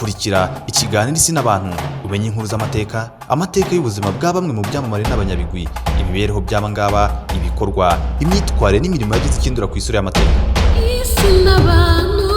kurikira ikiganiro isi n'abantu umenye inkuru z'amateka, amateka y'ubuzima bwa bamwe mu byamamare n'abanyabigwi, imibereho by'aba ngaba, ibikorwa, imyitwarire n'imirimo yagize ikindura ku isura y'amateka. Isi n'abantu.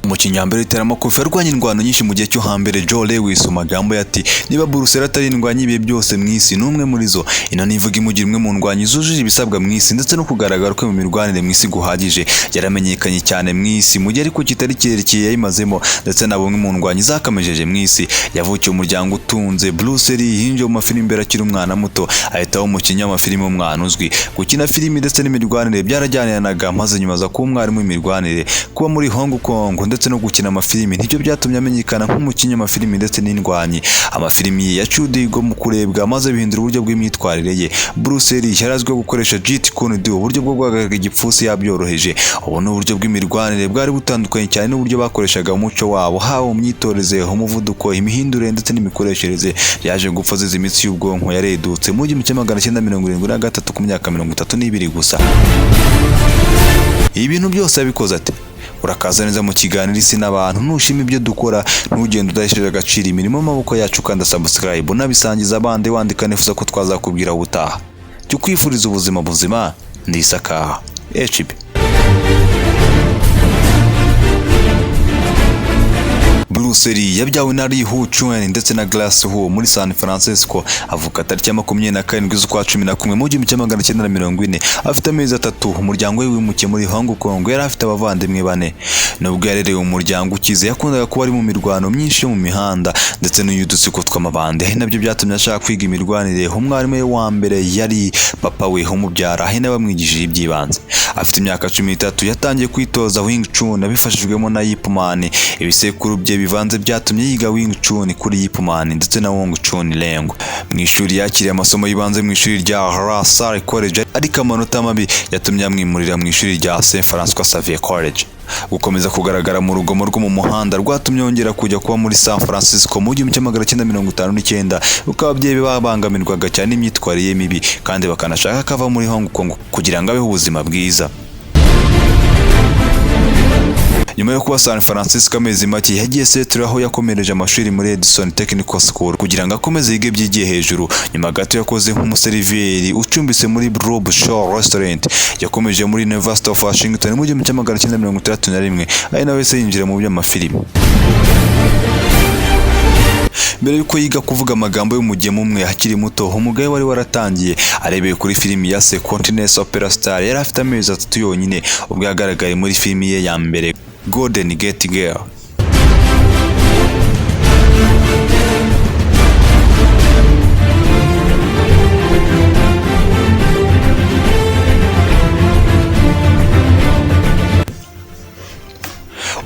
Umukinnyi wa mbere w'iteramakofe yarwanya indwano nyinshi mu gihe cyo hambere, Joe Lewis, magambo yati niba Bruce Lee atari indwanyi ibihe byose mu isi n'umwe muri zo, ino nivuga imugira imwe mu ndwanyi zujuje ibisabwa mu isi ndetse no kugaragara kwe mu mirwanire mu isi guhagije. Yaramenyekanye cyane mu isi mu gihe ariko kitari cyerekeye yayimazemo ndetse na bumwe mu ndwanyi zakamejeje mu isi. Yavukiye umuryango utunze. Bruce Lee yinjiye mu mafilimi imbere akiri umwana muto, ahita aba umukinnyi w'amafilimi w'umwana uzwi. Gukina filimi ndetse n'imirwanire byarajyaniranaga, maze nyuma aza kuba umwarimu w'imirwanire. Kuba muri Hong Kong ndetse no gukina amafilimi nicyo byatumye amenyekana nk'umukinnyi w'amafilimi ndetse n'indwanyi. Amafilimi ye yaciye mu kurebwa maze bihindura uburyo bw'imyitwarire ye. Bruce Lee yarazwiho gukoresha Jeet Kune Do, uburyo bwo guhagarika igipfusi yabyoroheje. Ubu ni uburyo bw'imirwanire bwari butandukanye cyane n'uburyo bakoreshaga umuco wabo, haba mu myitorezo, umuvuduko, imihindurire ndetse n'imikoreshereze. Yaje gupfa azize imitsi y'ubwonko yaredutse mu 1973 ku myaka 32 gusa. Ibi bintu byose yabikoze ate? Urakaza neza mu kiganiro isi n'abantu. Nushima ibyo dukora, ntugende udahesheje agaciro imirimo y'amaboko yacu, kandi subscribe unabisangiza abandi, wandika nifuza ko twazakubwira ubutaha. Cyo kwifuriza ubuzima buzima, ndisaka HB. Bruce Lee yabyawe na Lee Hu Chuen ndetse na Grace Hu muri San Francisco. Avuka tariki ya 27 z'ukwa 11 mu 1940. Afite amezi 3. Umuryango we wimukiye muri Hong Kong. Yari afite abavandimwe 4. Nubwo yarerewe umuryango ukize, yakundaga kuba ari mu mirwano myinshi yo mu mihanda ndetse n'uyudutsiko tw'amabande. Nabyo byatumye ashaka kwiga imirwanire. Umwarimu we wa mbere yari papa we umubyara, aho bamwigishije ibyibanze. Afite imyaka 13 yatangiye kwitoza Wing Chun abifashijwemo na Yip Man. Ibisekuru bye bivanze byatumye yiga Wing Chun kuri Yip Man ndetse na Wong Chun Leng. Mu ishuri yakiriye amasomo yibanze mu ishuri rya Harassar College, ariko amanota mabi yatumye amwimurira mu ishuri rya St. Francois Xavier College. Gukomeza kugaragara mu rugomo rwo mu muhanda rwatumye yongera kujya kuba muri San Francisco mu 1959. Uko ababyeyi babangamirwaga cyane imyitwarire ye mibi, kandi bakanashaka kava muri Hong Kong kugira ngo abeho ubuzima bwiza. Nyuma yo kuba San Francisco amezi make, yagiye Seattle aho yakomereje amashuri muri Edison Technical School kugira ngo akomeze yige byigiye hejuru. Nyuma gato yakoze nk'umuseriveri ucumbitse muri Rob Shaw Restaurant. Yakomeje muri University of Washington mu 1931, ari nawe se yinjira mu by'amafilimi. Mbere yuko yiga kuvuga amagambo y'umugemo umwe akiri muto, umugaye wari waratangiye arebeye kuri filimi ya Se Continental Opera Star. Yari afite amezi 3 yonyine ubwo yagaragaye muri filimi ye ya mbere, Golden Gate Girl.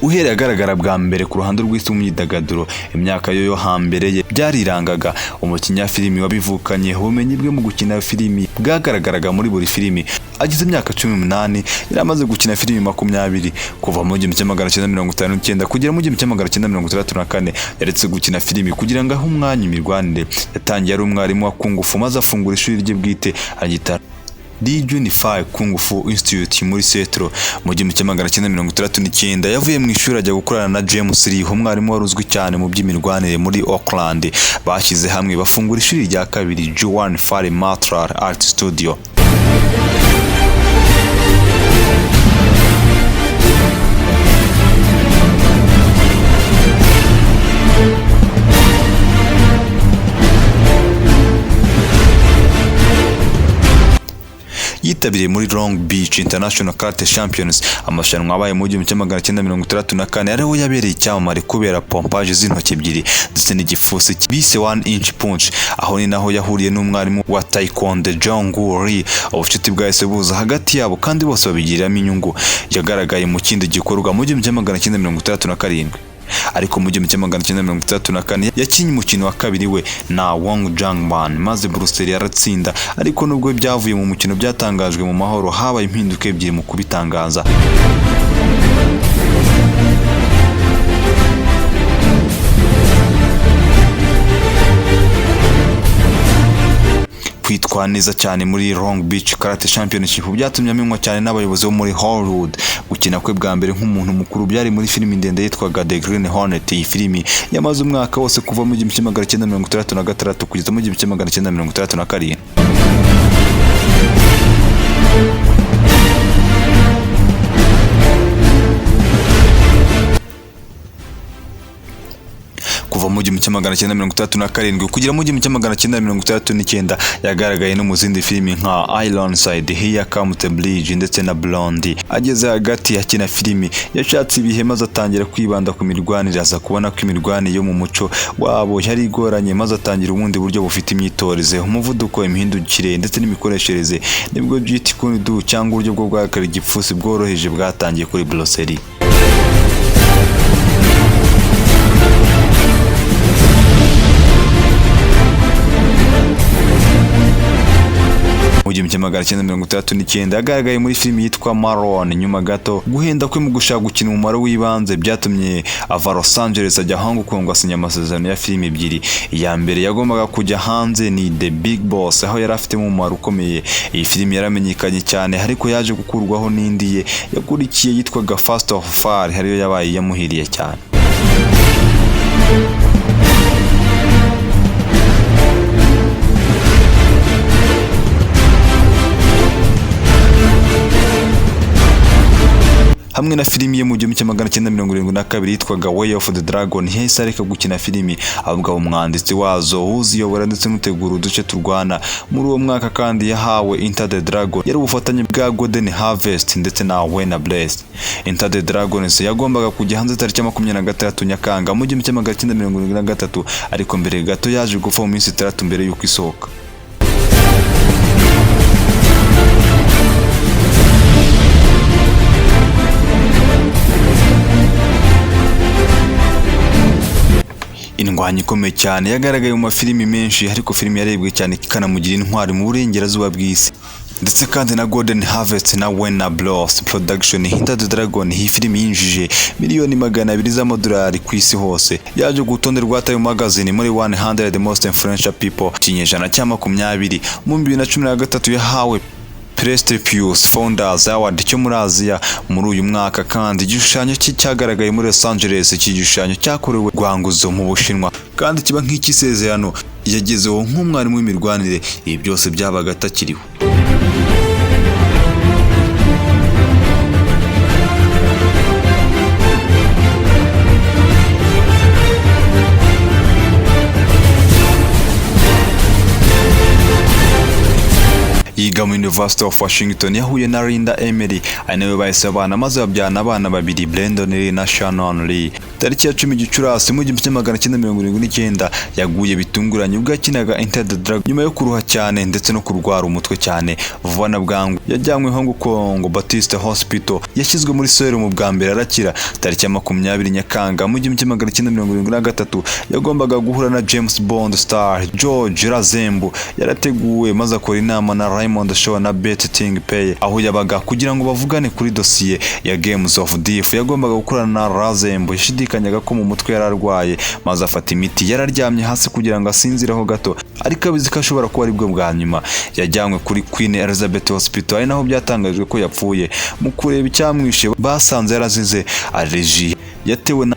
Uhereye agaragara bwa mbere ku ruhando rw'isi mu myidagaduro, imyaka yo hambere ye byarirangaga. Umukinnyi wa filimi wabivukanye ubumenyi bwe mu gukina filimi bwagaragaraga muri buri filimi. Agize imyaka 18 yari amaze gukina filimi 20. Kuva mu 1959 kugera mu 1964 yaretse gukina filimi kugira ngo ahe umwanya imirwanire. Yatangiye ari umwarimu wa Kung Fu maze afungura ishuri rye bwite agita The Unified Kung Fu Institute muri Seattle. Mu 1969 yavuye mu ishuri ajya gukorana na James Lee, umwarimu wari uzwi cyane mu by'imirwanire muri Oakland. Bashyize hamwe bafungura ishuri rya kabiri, Juan Fari Martial Art Studio. Yitabiriye muri Long Beach International Karate Champions, amashanwa abaye mu 1964, ariho yabereye icyamamare kubera pompage z'intoki ebyiri ndetse n'igipfusi bise 1 inch punch. Aho ni naho yahuriye n'umwarimu wa Taekwondo Jong Lee. Ubucuti bwahise buza hagati yabo kandi bose babigiriramo inyungu. Yagaragaye mu kindi gikorwa mu 1967, ariko mu 1934 yakinnye umukino wa kabiri we na Wong Jangman, maze Bruce Lee yaratsinda. Ariko nubwo byavuye mu mukino byatangajwe mu mahoro, habaye impinduka ebyiri mu kubitangaza. kwitwara neza cyane muri Long Beach Karate Championship byatumye amenywa cyane n'abayobozi bo muri Hollywood. Gukina kwe bwa mbere nk'umuntu mukuru byari muri filimi ndende yitwaga The Green Hornet. Iyi filimi yamaze umwaka wose kuva mu 1966 kugeza mu 1967. Kuva mu 1967 kugera mu 1969 yagaragaye no mu zindi filimi nka Ironside, Here Comes the Bridge ndetse na Blondie. Ageze hagati akina filimi yashatse ibihe maze atangira kwibanda ku mirwanire, aza kubona ko imirwanire yo mu muco wabo yari igoranye maze atangira ubundi buryo bufite imyitoreze, umuvuduko, imihindukire ndetse n'imikoreshereze. Nibwo Jeet Kune Do cyangwa uburyo bwo guhagarika igipfusi bworoheje bwatangiye kuri Bruce Lee. Mu 1969 yagaragaye muri filimi yitwa Maroon. Nyuma gato guhenda kwe mu gushaka gukina umumaro w'ibanze byatumye ava Los Angeles ajya Hong Kong asinya amasezerano ya filimi ebyiri. Iya mbere yagombaga kujya hanze ni The Big Boss, aho yari afite umumaro ukomeye. Iyi filimi yaramenyekanye cyane ariko yaje gukurwaho n'indi ye yakurikiye yitwaga Fast of Far, hariyo yabaye yamuhiriye cyane. Hamwe na filimi ye mu 1972 yitwaga Way of the Dragon, yahise areka gukina filimi ahubwo umwanditsi wazo uziyobora ndetse n'utegura uduce turwana. Muri uwo mwaka kandi yahawe Enter the Dragon, yari ubufatanye bwa Golden Harvest ndetse na Warner Bros. Enter the Dragons yagombaga kujya hanze tariki 26 Nyakanga mu 1973, ariko mbere gato yaje gupfa mu minsi 3 mbere y'uko isohoka. Indwanyi ikomeye cyane yagaragaye mu mafilimi menshi, ariko filimi yarebwe cyane ikanamugira intwari mu burengerazuba bw'isi. Ndetse kandi na Golden Harvest na Warner Bros Production. Enter the Dragon, iyi filimi yinjije miliyoni 200 z'amadolari ku isi hose. Yaje gutonderwa Time Magazine muri 100 Most Influential People kinyejana cya 20. Mu 2013 yahawe Prestigious Founders Award cyo muri Aziya. Muri uyu mwaka kandi igishushanyo cyagaragaye muri Los Angeles. Iki gishushanyo cyakorewe Gwanguzo mu Bushinwa kandi kiba nk'ikisezerano yagezeho nk'umwarimu w'imirwanire. Ibi byose byabaga atakiriho. Yiga mu University of Washington, yahuye na Linda Emery ari nawe bahise abana maze babyana abana babiri, Brandon Lee na Shannon Lee. Tariki ya 10 Gicurasi mu 1979 yaguye bitunguranye ubwo yakinaga Enter the Dragon nyuma yo kuruha cyane ndetse no kurwara umutwe cyane. Vuba na bwangu yajyanywe Hong Kong Baptist Hospital, yashyizwe muri serum bwa mbere arakira. Tariki ya 20 Nyakanga mu 1973 yagombaga guhura na James Bond star George Lazenby. Yarateguwe maze akora inama na Raymond Shaw na Betty Ting Pei aho yabaga kugira ngo bavugane kuri dosiye ya Games of Death. Yagombaga gukorana na Lazenby, yashidikanyaga ko mu mutwe yararwaye maze afata imiti. Yararyamye hasi kugira ngo asinzireho gato, ariko abizi ko ashobora kuba ari bwo bwa nyuma. Yajyanywe kuri Queen Elizabeth Hospital, ari naho byatangajwe ko yapfuye. Mu kureba icyamwishe basanze yarazize allergie yatewe na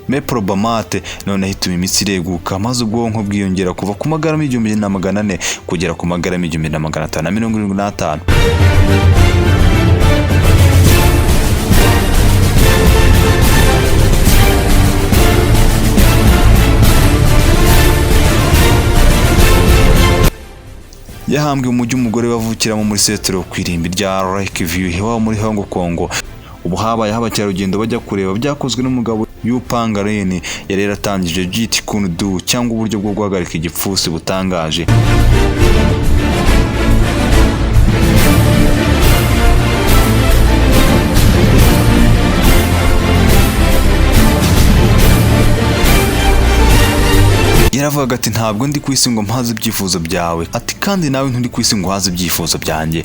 meprobamate, none ahituma imitsi ireguka maze ubwonko bwiyongera kuva ku magarama 1400 kugera ku magarama 1575. Yahambwe mu mujyi umugore wavukiramo muri Seattle ku irimbi rya Lakeview iwabo muri Hong Kong. Ubu habaye abakerarugendo bajya kureba, byakozwe n'umugabo Yu Pangaren. Yari yaratangije Jeet Kune Do cyangwa uburyo bwo guhagarika igipfusi butangaje. Yaravuga ati ntabwo ndi ku isi ngo mpaze ibyifuzo byawe, ati kandi nawe nturi ku isi ngo haze ibyifuzo byanjye.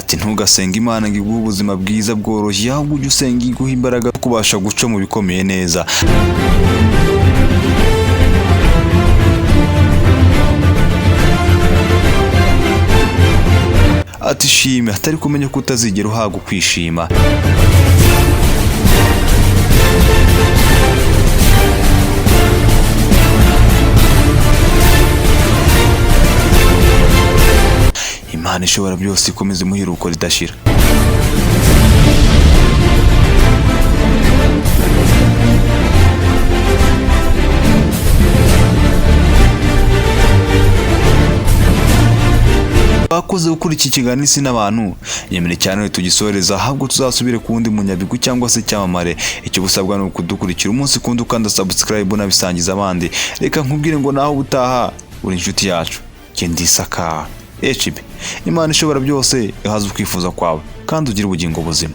ati ntugasenga Imana ngo iguhe ubuzima bwiza bworoshye, ahubwo ujye usenga iguha imbaraga zo kubasha guca mu bikomeye neza. Ati shime atari kumenya ko utazigera uhaga kwishima. Imana ishobora byose ikomeze imuhiruko ridashira. Bakoze gukora iki kiganiro Isi n'Abantu, nyemere cyane tugisoreza, ahubwo tuzasubire ku wundi munyabigwi cyangwa se cyamamare. Icyo busabwa ni ukudukurikira umunsi kundi ukanda subscribe unabisangiza abandi. Reka nkubwire ngo naho ubutaha uri inshuti yacu. Kendisaka HB. Imana ishobora byose ihaza ukwifuza kwawe kandi ugira ubugingo buzima.